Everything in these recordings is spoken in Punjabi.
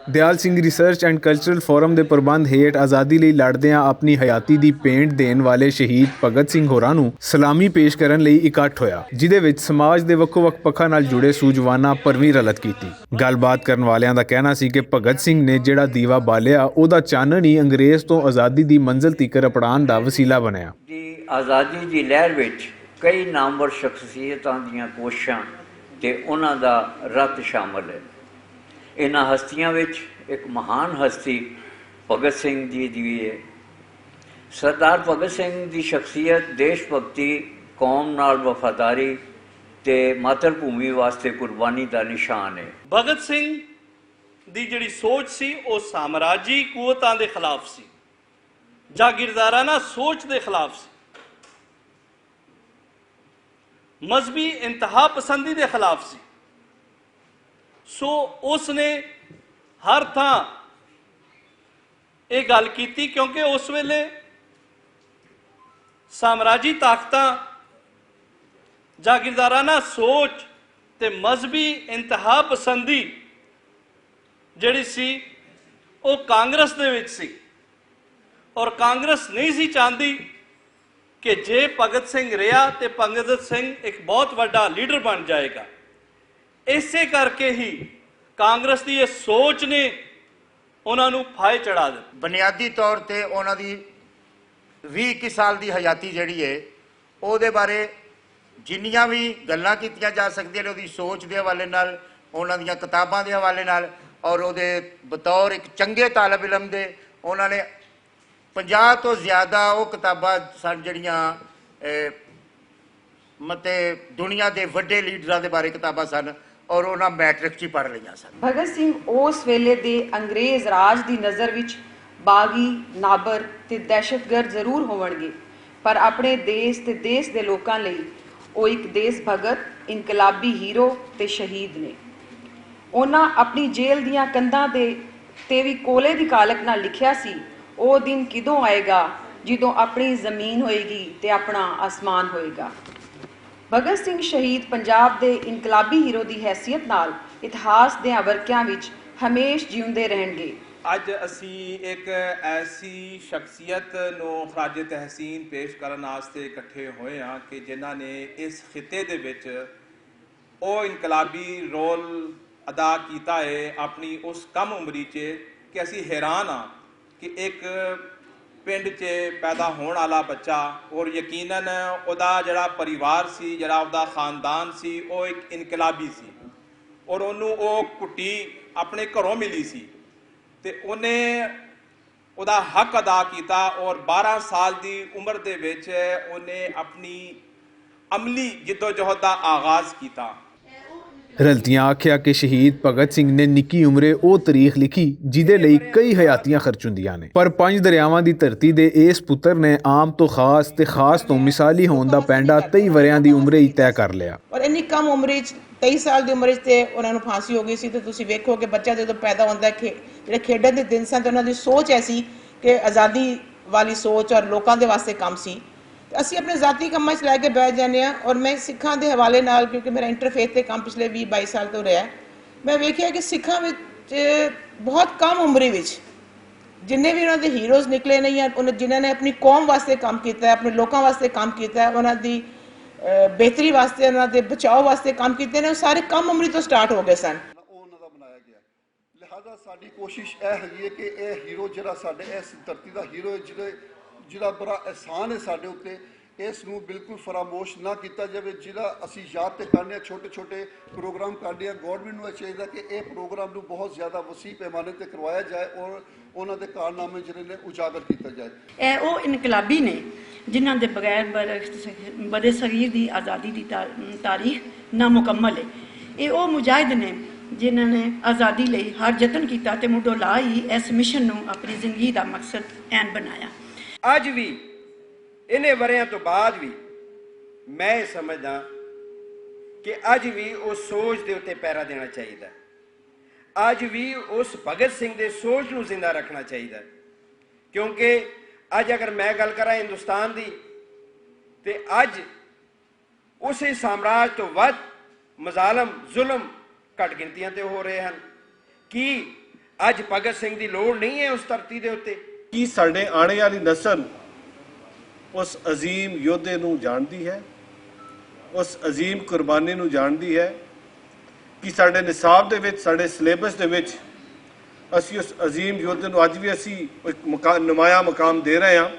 Dyal Singh research and cultural forum ਦੇ ਪ੍ਰਬੰਧ ਹੇਠ ਆਜ਼ਾਦੀ ਲਈ ਲੜਦਿਆਂ ਆਪਣੀ ਹਯਾਤੀ ਦੀ ਭੇਂਟ ਦੇਣ ਵਾਲੇ ਸ਼ਹੀਦ ਭਗਤ ਸਿੰਘ ਹੋਰਾਂ ਨੂੰ ਸਲਾਮੀ ਪੇਸ਼ ਕਰਨ ਲਈ ਇਕੱਠ ਹੋਇਆ, ਜਿਹਦੇ ਵਿੱਚ ਸਮਾਜ ਦੇ ਵੱਖੋ-ਵੱਖ ਪੱਖਾਂ ਨਾਲ ਜੁੜੇ ਸੂਝਵਾਨਾਂ ਭਰਵੀਂ ਰਲਤ ਕੀਤੀ। ਗੱਲਬਾਤ ਕਰਨ ਵਾਲਿਆਂ ਦਾ ਕਹਿਣਾ ਸੀ ਕਿ ਭਗਤ ਸਿੰਘ ਨੇ ਜਿਹੜਾ ਦੀਵਾ ਬਾਲਿਆ, ਉਹਦਾ ਚਾਨਣ ਹੀ ਅੰਗਰੇਜ਼ ਤੋਂ ਆਜ਼ਾਦੀ ਦੀ ਮੰਜ਼ਿਲ ਤੀਕਰ ਅਪੜਾਉਣ ਦਾ ਵਸੀਲਾ ਬਣਿਆ। ਆਜ਼ਾਦੀ ਦੀ ਲਹਿਰ ਵਿੱਚ ਕਈ ਨਾਮਵਰ ਸ਼ਖਸੀਅਤਾਂ ਦੀਆਂ ਕੋਸ਼ਿਸ਼ਾਂ ਤੇ ਉਹਨਾਂ ਦਾ ਰੱਤ ਸ਼ਾਮਲ ਹੈ। ਇਹਨਾਂ ਹਸਤੀਆਂ ਵਿੱਚ ਇੱਕ ਮਹਾਨ ਹਸਤੀ ਭਗਤ ਸਿੰਘ ਜੀ ਦੀ ਵੀ ਹੈ। ਸਰਦਾਰ ਭਗਤ ਸਿੰਘ ਦੀ ਸ਼ਖਸੀਅਤ ਦੇਸ਼ ਭਗਤੀ, ਕੌਮ ਨਾਲ ਵਫਾਦਾਰੀ ਤੇ ਮਾਤਰ ਭੂਮੀ ਵਾਸਤੇ ਕੁਰਬਾਨੀ ਦਾ ਨਿਸ਼ਾਨ ਹੈ। ਭਗਤ ਸਿੰਘ ਦੀ ਜਿਹੜੀ ਸੋਚ ਸੀ ਉਹ ਸਾਮਰਾਜੀ ਕੂਵਤਾਂ ਦੇ ਖਿਲਾਫ ਸੀ, ਜਾਗੀਰਦਾਰਾਨਾ ਸੋਚ ਦੇ ਖਿਲਾਫ ਸੀ, ਮਜ਼ਹਬੀ ਇੰਤਹਾ ਪਸੰਦੀ ਦੇ ਖਿਲਾਫ ਸੀ। ਸੋ ਉਸ ਨੇ ਹਰ ਥਾਂ ਇਹ ਗੱਲ ਕੀਤੀ, ਕਿਉਂਕਿ ਉਸ ਵੇਲੇ ਸਾਮਰਾਜੀ ਤਾਕਤਾਂ, ਜਾਗੀਰਦਾਰਾਨਾ ਸੋਚ ਤੇ ਮਜ਼ਹਬੀ ਇੰਤਹਾ ਪਸੰਦੀ ਜਿਹੜੀ ਸੀ ਉਹ ਕਾਂਗਰਸ ਦੇ ਵਿੱਚ ਸੀ, ਔਰ ਕਾਂਗਰਸ ਨਹੀਂ ਸੀ ਚਾਹੁੰਦੀ ਕਿ ਜੇ ਭਗਤ ਸਿੰਘ ਰਿਹਾ ਤੇ ਭਗਤ ਸਿੰਘ ਇੱਕ ਬਹੁਤ ਵੱਡਾ ਲੀਡਰ ਬਣ ਜਾਏਗਾ। ਇਸੇ ਕਰਕੇ ਹੀ ਕਾਂਗਰਸ ਦੀ ਇਹ ਸੋਚ ਨੇ ਉਹਨਾਂ ਨੂੰ ਫਾਹੇ ਚੜਾ ਦਿੱਤਾ। ਬੁਨਿਆਦੀ ਤੌਰ ਤੇ ਉਹਨਾਂ ਦੀ 20-21 ਸਾਲ ਦੀ ਹਯਾਤੀ ਜਿਹੜੀ ਹੈ ਉਹਦੇ ਬਾਰੇ ਜਿੰਨੀਆਂ ਵੀ ਗੱਲਾਂ ਕੀਤੀਆਂ ਜਾ ਸਕਦੀਆਂ ਨੇ, ਉਹਦੀ ਸੋਚ ਦੇ ਹਵਾਲੇ ਨਾਲ, ਉਹਨਾਂ ਦੀਆਂ ਕਿਤਾਬਾਂ ਦੇ ਹਵਾਲੇ ਨਾਲ, ਔਰ ਉਹਦੇ ਬਤੌਰ ਇੱਕ ਚੰਗੇ ਤਾਲਬ ਇਲਮ ਦੇ ਉਹਨਾਂ ਨੇ 50 ਤੋਂ ਜ਼ਿਆਦਾ ਉਹ ਕਿਤਾਬਾਂ ਸਨ ਜਿਹੜੀਆਂ ਮਤਲਬ ਦੁਨੀਆ ਦੇ ਵੱਡੇ ਲੀਡਰਾਂ ਦੇ ਬਾਰੇ ਕਿਤਾਬਾਂ ਸਨ, ਔਰ ਉਹਨਾਂ ਮੈਟ੍ਰਿਕ 'ਚ ਹੀ ਪੜ੍ਹ ਲਈਆਂ ਸਨ। ਭਗਤ ਸਿੰਘ ਉਸ ਵੇਲੇ ਦੇ ਅੰਗਰੇਜ਼ ਰਾਜ ਦੀ ਨਜ਼ਰ ਵਿੱਚ ਬਾਗੀ, ਨਾਬਰ ਤੇ ਦਹਿਸ਼ਤਗਰਦ ਜ਼ਰੂਰ ਹੋਣਗੇ, ਪਰ ਆਪਣੇ ਦੇਸ਼ ਤੇ ਦੇਸ਼ ਦੇ ਲੋਕਾਂ ਲਈ ਉਹ ਇੱਕ ਦੇਸ਼ ਭਗਤ, ਇਨਕਲਾਬੀ ਹੀਰੋ ਤੇ ਸ਼ਹੀਦ ਨੇ। ਉਹਨਾਂ ਆਪਣੀ ਜੇਲ੍ਹ ਦੀਆਂ ਕੰਧਾਂ ਤੇ ਵੀ ਕੋਲੇ ਦੀ ਕਾਲਕ ਨਾਲ ਲਿਖਿਆ ਸੀ, ਉਹ ਦਿਨ ਕਿਦੋਂ ਆਏਗਾ ਜਦੋਂ ਆਪਣੀ ਜ਼ਮੀਨ ਹੋਏਗੀ ਤੇ ਆਪਣਾ ਆਸਮਾਨ ਹੋਏਗਾ। ਭਗਤ ਸਿੰਘ ਸ਼ਹੀਦ ਪੰਜਾਬ ਦੇ ਇਨਕਲਾਬੀ ਹੀਰੋ ਦੀ ਹੈਸੀਅਤ ਨਾਲ ਇਤਿਹਾਸ ਦੇ ਵਰਕਿਆਂ ਵਿੱਚ ਹਮੇਸ਼ ਜਿਉਂਦੇ ਰਹਿਣਗੇ। ਅੱਜ ਅਸੀਂ ਇੱਕ ਐਸੀ ਸ਼ਖਸੀਅਤ ਨੂੰ ਖਰਾਜ ਤਹਿਸੀਨ ਪੇਸ਼ ਕਰਨ ਵਾਸਤੇ ਇਕੱਠੇ ਹੋਏ ਹਾਂ ਕਿ ਜਿਨ੍ਹਾਂ ਨੇ ਇਸ ਖਿੱਤੇ ਦੇ ਵਿੱਚ ਉਹ ਇਨਕਲਾਬੀ ਰੋਲ ਅਦਾ ਕੀਤਾ ਹੈ ਆਪਣੀ ਉਸ ਕਮ ਉਮਰੀ 'ਚ ਕਿ ਅਸੀਂ ਹੈਰਾਨ ਹਾਂ ਕਿ ਇੱਕ ਪਿੰਡ 'ਚ ਪੈਦਾ ਹੋਣ ਵਾਲਾ ਬੱਚਾ, ਔਰ ਯਕੀਨਨ ਉਹਦਾ ਜਿਹੜਾ ਪਰਿਵਾਰ ਸੀ, ਜਿਹੜਾ ਉਹਦਾ ਖਾਨਦਾਨ ਸੀ, ਉਹ ਇੱਕ ਇਨਕਲਾਬੀ ਸੀ, ਔਰ ਉਹਨੂੰ ਉਹ ਕੁੱਟੀ ਆਪਣੇ ਘਰੋਂ ਮਿਲੀ ਸੀ ਤੇ ਉਹਨੇ ਉਹਦਾ ਹੱਕ ਅਦਾ ਕੀਤਾ, ਔਰ 12 ਸਾਲ ਦੀ ਉਮਰ ਦੇ ਵਿੱਚ ਉਹਨੇ ਆਪਣੀ ਅਮਲੀ ਜਿੱਦੋ-ਜਹਿਦ ਦਾ ਆਗਾਜ਼ ਕੀਤਾ। ਰਲਤੀਆਂ ਆਖਿਆ ਕਿ ਸ਼ਹੀਦ ਭਗਤ ਸਿੰਘ ਨੇ ਨਿੱਕੀ ਉਮਰੇ ਉਹ ਤਾਰੀਖ ਲਿਖੀ ਜਿਹਦੇ ਲਈ ਕਈ ਹਯਾਤੀਆਂ ਖਰਚ ਹੁੰਦੀਆਂ ਨੇ, ਪਰ 5 ਦਰਿਆਵਾਂ ਦੀ ਧਰਤੀ ਦੇ ਇਸ ਪੁੱਤਰ ਨੇ ਆਮ ਤੋਂ ਖਾਸ ਤੇ ਖਾਸ ਤੋਂ ਮਿਸਾਲੀ ਹੋਣ ਦਾ ਪੈਂਡਾ 23 ਵਰਿਆਂ ਦੀ ਉਮਰੇ ਹੀ ਤੈਅ ਕਰ ਲਿਆ। ਔਰ ਇੰਨੀ ਕਮ ਉਮਰ 'ਚ 23 ਸਾਲ ਦੀ ਉਮਰ 'ਚ ਤੇ ਉਹਨਾਂ ਨੂੰ ਫਾਂਸੀ ਹੋ ਗਈ ਸੀ। ਤੇ ਤੁਸੀਂ ਵੇਖੋ ਕਿ ਬੱਚਾ ਜਦੋਂ ਪੈਦਾ ਹੁੰਦਾ ਜਿਹੜੇ ਖੇਡਾਂ ਦੇ ਦਿਨ ਸਨ ਤੇ ਉਹਨਾਂ ਦੀ ਸੋਚ ਐਸੀ ਕਿ ਆਜ਼ਾਦੀ ਵਾਲੀ ਸੋਚ ਔਰ ਲੋਕਾਂ ਦੇ ਵਾਸਤੇ ਕੰਮ ਸੀ। ਅਸੀਂ ਆਪਣੇ ਜ਼ਾਤੀ ਕੰਮਾਂ 'ਚ ਲੈ ਕੇ ਬੈਠ ਜਾਂਦੇ ਹਾਂ। ਔਰ ਮੈਂ ਸਿੱਖਾਂ ਦੇ ਹਵਾਲੇ ਨਾਲ, ਕਿਉਂਕਿ ਮੇਰਾ ਇੰਟਰਫੇਥ 'ਤੇ ਕੰਮ ਪਿਛਲੇ 20-22 ਸਾਲ ਤੋਂ ਰਿਹਾ, ਮੈਂ ਵੇਖਿਆ ਕਿ ਸਿੱਖਾਂ ਵਿੱਚ ਬਹੁਤ ਕਮ ਉਮਰੀ ਵਿੱਚ ਜਿੰਨੇ ਵੀ ਉਹਨਾਂ ਦੇ ਹੀਰੋਜ਼ ਨਿਕਲੇ ਨੇ ਜਾਂ ਜਿਨ੍ਹਾਂ ਨੇ ਆਪਣੀ ਕੌਮ ਵਾਸਤੇ ਕੰਮ ਕੀਤਾ, ਆਪਣੇ ਲੋਕਾਂ ਵਾਸਤੇ ਕੰਮ ਕੀਤਾ, ਉਹਨਾਂ ਦੀ ਬਿਹਤਰੀ ਵਾਸਤੇ, ਉਹਨਾਂ ਦੇ ਬਚਾਓ ਵਾਸਤੇ ਕੰਮ ਕੀਤੇ ਨੇ, ਉਹ ਸਾਰੇ ਕਮ ਉਮਰੀ ਤੋਂ ਸਟਾਰਟ ਹੋ ਗਏ ਸਨ। ਉਹਨਾਂ ਦਾ ਬਣਾਇਆ ਗਿਆ। ਲਿਹਾਜ਼ਾ ਸਾਡੀ ਕੋਸ਼ਿਸ਼ ਇਹ ਹੈਗੀ ਹੈ ਕਿ ਇਹ ਹੀਰੋ ਜਿਹੜਾ ਸਾਡੇ ਇਸ ਧਰਤੀ ਦਾ ਹੀਰੋ ਹੈ, ਜਿਹਦਾ ਬੜਾ ਅਹਿਸਾਨ ਹੈ ਸਾਡੇ ਉੱਤੇ, ਇਸ ਨੂੰ ਬਿਲਕੁਲ ਫਰਾਮੋਸ਼ ਨਾ ਕੀਤਾ ਜਾਵੇ। ਜਿਹੜਾ ਅਸੀਂ ਯਾਦ ਤੇ ਕਰਦੇ ਹਾਂ, ਛੋਟੇ ਛੋਟੇ ਪ੍ਰੋਗਰਾਮ ਕਰਦੇ ਹਾਂ, ਗੌਰਮੈਂਟ ਨੂੰ ਇਹ ਚਾਹੀਦਾ ਕਿ ਇਹ ਪ੍ਰੋਗਰਾਮ ਨੂੰ ਬਹੁਤ ਜ਼ਿਆਦਾ ਵਸੀਹ ਪੈਮਾਨੇ 'ਤੇ ਕਰਵਾਇਆ ਜਾਏ ਔਰ ਉਹਨਾਂ ਦੇ ਕਾਰਨਾਮੇ ਜਿਹੜੇ ਨੇ ਉਜਾਗਰ ਕੀਤਾ ਜਾਏ। ਇਹ ਉਹ ਇਨਕਲਾਬੀ ਨੇ ਜਿਨ੍ਹਾਂ ਦੇ ਬਗੈਰ ਬੜੇ ਸਗੀਰ ਦੀ ਆਜ਼ਾਦੀ ਦੀ ਤਾਰੀਖ ਨਾਮੁਕੰਮਲ ਹੈ। ਇਹ ਉਹ ਮੁਜਾਹਿਦ ਨੇ ਜਿਨ੍ਹਾਂ ਨੇ ਆਜ਼ਾਦੀ ਲਈ ਹਰ ਯਤਨ ਕੀਤਾ ਤੇ ਮੁੱਢੋਂ ਲਾ ਹੀ ਇਸ ਮਿਸ਼ਨ ਨੂੰ ਆਪਣੀ ਜ਼ਿੰਦਗੀ ਦਾ ਮਕਸਦ ਐਨ ਬਣਾਇਆ। ਅੱਜ ਵੀ ਇਹਨੇ ਵਰਿਆਂ ਤੋਂ ਬਾਅਦ ਵੀ ਮੈਂ ਇਹ ਸਮਝਦਾ ਕਿ ਅੱਜ ਵੀ ਉਸ ਸੋਚ ਦੇ ਉੱਤੇ ਪਹਿਰਾ ਦੇਣਾ ਚਾਹੀਦਾ। ਅੱਜ ਵੀ ਉਸ ਭਗਤ ਸਿੰਘ ਦੇ ਸੋਚ ਨੂੰ ਜ਼ਿੰਦਾ ਰੱਖਣਾ ਚਾਹੀਦਾ, ਕਿਉਂਕਿ ਅੱਜ ਅਗਰ ਮੈਂ ਗੱਲ ਕਰਾਂ ਹਿੰਦੁਸਤਾਨ ਦੀ, ਤੇ ਅੱਜ ਉਸੇ ਸਾਮਰਾਜ ਤੋਂ ਵੱਧ ਮਜ਼ਾਲਮ ਜ਼ੁਲਮ ਘੱਟ ਗਿਣਤੀਆਂ ਤੇ ਹੋ ਰਹੇ ਹਨ। ਕੀ ਅੱਜ ਭਗਤ ਸਿੰਘ ਦੀ ਲੋੜ ਨਹੀਂ ਹੈ ਉਸ ਧਰਤੀ ਦੇ ਉੱਤੇ? ਕੀ ਸਾਡੇ ਆਉਣੇ ਵਾਲੀ ਨਸਲ ਉਸ ਅਜ਼ੀਮ ਯੋਧੇ ਨੂੰ ਜਾਣਦੀ ਹੈ, ਉਸ ਅਜ਼ੀਮ ਕੁਰਬਾਨੀ ਨੂੰ ਜਾਣਦੀ ਹੈ? ਕਿ ਸਾਡੇ ਨਿਸਾਬ ਦੇ ਵਿੱਚ, ਸਾਡੇ ਸਿਲੇਬਸ ਦੇ ਵਿੱਚ ਅਸੀਂ ਉਸ ਅਜ਼ੀਮ ਯੋਧੇ ਨੂੰ ਅੱਜ ਵੀ ਅਸੀਂ ਇੱਕ ਨੁਮਾਇਆ ਮੁਕਾਮ ਦੇ ਰਹੇ ਹਾਂ?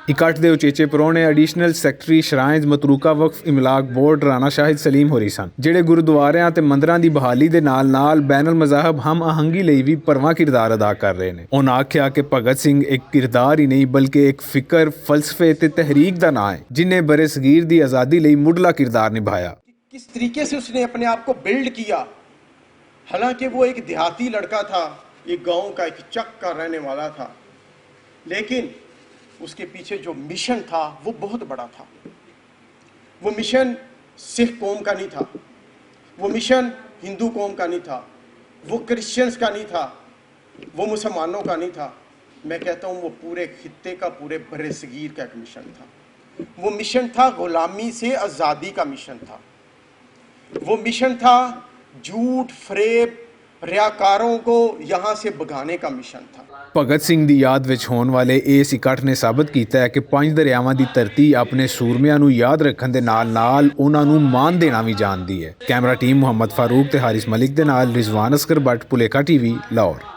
ਇਕੱਠ ਦੇ ਉਚੇਚੇ ਪ੍ਰਾਹੁਣੇ ਐਡੀਸ਼ਨਲ ਸੈਕਟਰੀ ਸ਼ਰਾਇਨ ਮਤਰੂਕਾ ਵਕਫ ਇਮਲਾਕ ਬੋਰਡ ਰਾਣਾ ਸ਼ਾਹਿਦ ਸਲੀਮ ਹੋਰੀ ਸਨ, ਜਿਹੜੇ ਗੁਰਦੁਆਰਿਆਂ ਤੇ ਮੰਦਰਾਂ ਦੀ ਬਹਾਲੀ ਦੇ ਨਾਲ-ਨਾਲ ਬੈਨਲ ਮਜ਼ਾਹਬ ਹਮ ਆਹੰਗੀ ਲਈ ਵੀ ਭਰਵਾਂ ਕਿਰਦਾਰ ਅਦਾ ਕਰ ਰਹੇ ਨੇ। ਉਹਨਾਂ ਆਖਿਆ ਕਿ ਭਗਤ ਸਿੰਘ ਇੱਕ ਕਿਰਦਾਰ ਹੀ ਨਹੀਂ ਬਲਕਿ ਇੱਕ ਫਿਕਰ, ਫਲਸਫੇ ਤੇ ਤਹਿਰੀਕ ਦਾ ਨਾਂ ਹੈ, जिन्हें बरे सगीर दी आज़ादी ਲਈ मुढ़ला किरदार निभाया। किस तरीके से उसने अपने आप को बिल्ड किया। हालांकि वो एक देहाती लड़का था, एक गांव का, एक चक का रहने वाला था, लेकिन उसके पीछे जो मिशन था वो बहुत बड़ा था। वो मिशन सिख कौम का नहीं था, वो मिशन हिंदू कौम का नहीं था, वो क्रिश्चियंस का नहीं था, वो मुसलमानों का नहीं था। मैं कहता हूँ वो पूरे खित्ते का, पूरे बरे सगीर का एक मिशन था। वो मिशन था गुलामी से आज़ादी का मिशन था। वो मिशन था झूठ, फरेब, रियाकारों को यहाँ से भगाने का मिशन था। ਭਗਤ ਸਿੰਘ ਦੀ ਯਾਦ ਵਿੱਚ ਹੋਣ ਵਾਲੇ ਇਸ ਇਕੱਠ ਨੇ ਸਾਬਤ ਕੀਤਾ ਹੈ ਕਿ 5 ਦਰਿਆਵਾਂ ਦੀ ਧਰਤੀ ਆਪਣੇ ਸੂਰਮਿਆਂ ਨੂੰ ਯਾਦ ਰੱਖਣ ਦੇ ਨਾਲ-ਨਾਲ ਉਹਨਾਂ ਨੂੰ ਮਾਣ ਦੇਣਾ ਵੀ ਜਾਣਦੀ ਹੈ। ਕੈਮਰਾ ਟੀਮ ਮੁਹੰਮਦ ਫਾਰੂਕ ਤੇ ਹਾਰਿਸ ਮਲਿਕ ਦੇ ਨਾਲ ਰਿਜ਼ਵਾਨ ਅਸਕਰ ਬੱਟ, ਭੁਲੇਖਾ ਟੀਵੀ, ਲਾਹੌਰ।